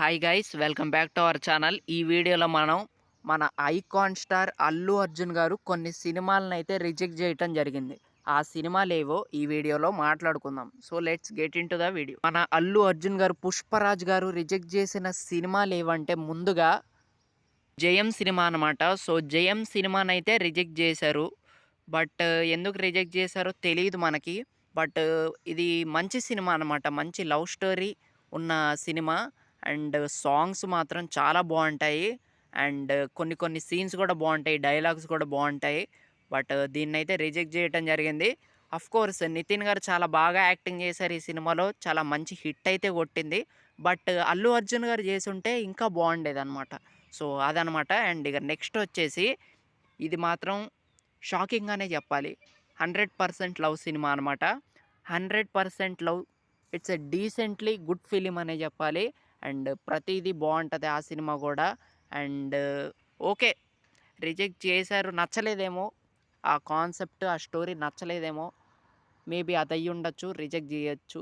Hi guys, welcome back to our channel. ఈ వీడియోలో మనం మన ఐకాన్ స్టార్ అల్లు అర్జున్ గారు కొన్ని సినిమాలను అయితే రిజెక్ట్ చేయటం జరిగింది. ఆ సినిమాలు ఏవో ఈ వీడియోలో మాట్లాడుకుందాం. So let's get in to the video. మన అల్లు అర్జున్ గారు పుష్పరాజ్ గారు రిజెక్ట్ చేసిన సినిమాలు ఏవంటే ముందుగా జయం సినిమా అనమాట. సో జయం సినిమానైతే రిజెక్ట్ చేశారు. బట్ ఎందుకు రిజెక్ట్ చేశారో తెలియదు మనకి. బట్ ఇది మంచి సినిమా అనమాట. మంచి లవ్ స్టోరీ ఉన్న సినిమా. అండ్ సాంగ్స్ మాత్రం చాలా బాగుంటాయి. అండ్ కొన్ని కొన్ని సీన్స్ కూడా బాగుంటాయి. డైలాగ్స్ కూడా బాగుంటాయి. బట్ దీన్నైతే రిజెక్ట్ చేయటం జరిగింది. కోర్స్ నితిన్ గారు చాలా బాగా యాక్టింగ్ చేశారు ఈ సినిమాలో. చాలా మంచి హిట్ అయితే కొట్టింది. బట్ అల్లు అర్జున్ గారు చేసుంటే ఇంకా బాగుండేదన్నమాట. సో అదనమాట. అండ్ ఇక నెక్స్ట్ వచ్చేసి ఇది మాత్రం షాకింగ్ అనే చెప్పాలి. 100% లవ్ సినిమా అనమాట. 100% love. It's a decently good film అనే చెప్పాలి. అండ్ ప్రతిదీ బాగుంటుంది ఆ సినిమా కూడా. అండ్ ఓకే, రిజెక్ట్ చేశారు, నచ్చలేదేమో ఆ కాన్సెప్ట్, ఆ స్టోరీ నచ్చలేదేమో. మేబీ అది అయ్యి ఉండొచ్చు, రిజెక్ట్ చేయొచ్చు.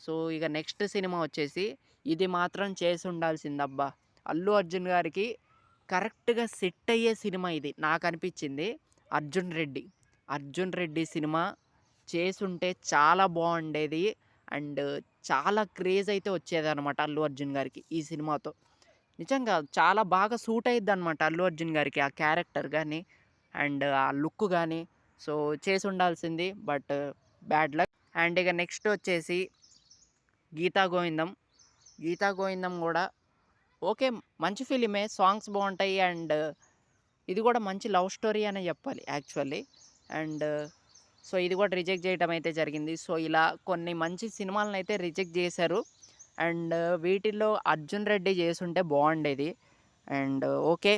సో ఇక నెక్స్ట్ సినిమా వచ్చేసి ఇది మాత్రం చేసి ఉండాల్సిందబ్బా. అల్లు అర్జున్ గారికి కరెక్ట్గా సెట్ అయ్యే సినిమా ఇది నాకు అనిపించింది. అర్జున్ రెడ్డి. అర్జున్ రెడ్డి సినిమా చేసుంటే చాలా బాగుండేది. అండ్ చాలా క్రేజ్ అయితే వచ్చేదనమాట అల్లు అర్జున్ గారికి ఈ సినిమాతో. నిజంగా చాలా బాగా సూట్ అయ్యిద్ది అనమాట అల్లు అర్జున్ గారికి ఆ క్యారెక్టర్ కానీ అండ్ ఆ లుక్ కానీ. సో చేసి ఉండాల్సింది, బట్ బ్యాడ్ లక్. అండ్ ఇక నెక్స్ట్ వచ్చేసి గీతా గోవిందం. గీతా గోవిందం కూడా ఓకే, మంచి ఫిలిమే, సాంగ్స్ బాగుంటాయి. అండ్ ఇది కూడా మంచి లవ్ స్టోరీ అనే చెప్పాలి యాక్చువల్లీ. అండ్ సో ఇది కూడా రిజెక్ట్ చేయడం అయితే జరిగింది. సో ఇలా కొన్ని మంచి సినిమాలను అయితే రిజెక్ట్ చేశారు. అండ్ వీటిల్లో అర్జున్ రెడ్డి చేసుంటే బాగుండేది. అండ్ ఓకే,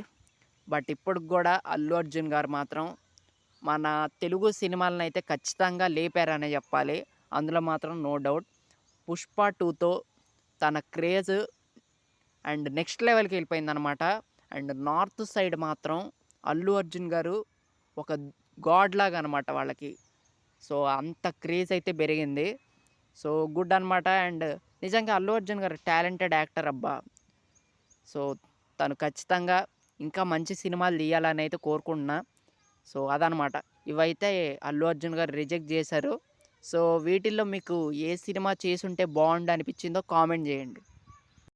బట్ ఇప్పటికి కూడా అల్లు అర్జున్ గారు మాత్రం మన తెలుగు సినిమాలను అయితే ఖచ్చితంగా లేపారనే చెప్పాలి. అందులో మాత్రం నో డౌట్. పుష్ప 2తో తన క్రేజ్ అండ్ నెక్స్ట్ లెవెల్కి వెళ్ళిపోయిందనమాట. అండ్ నార్త్ సైడ్ మాత్రం అల్లు అర్జున్ గారు ఒక గాడ్ లాగా అనమాట వాళ్ళకి. సో అంత క్రేజ్ అయితే పెరిగింది. సో గుడ్ అనమాట. అండ్ నిజంగా అల్లు అర్జున్ గారు టాలెంటెడ్ యాక్టర్ అబ్బా. సో తను ఖచ్చితంగా ఇంకా మంచి సినిమాలు తీయాలని అయితే కోరుకుంటున్నా. సో అదనమాట. ఇవైతే అల్లు అర్జున్ గారు రిజెక్ట్ చేశారు. సో వీటిల్లో మీకు ఏ సినిమా చేసుంటే బాగుండు అనిపించిందో కామెంట్ చేయండి.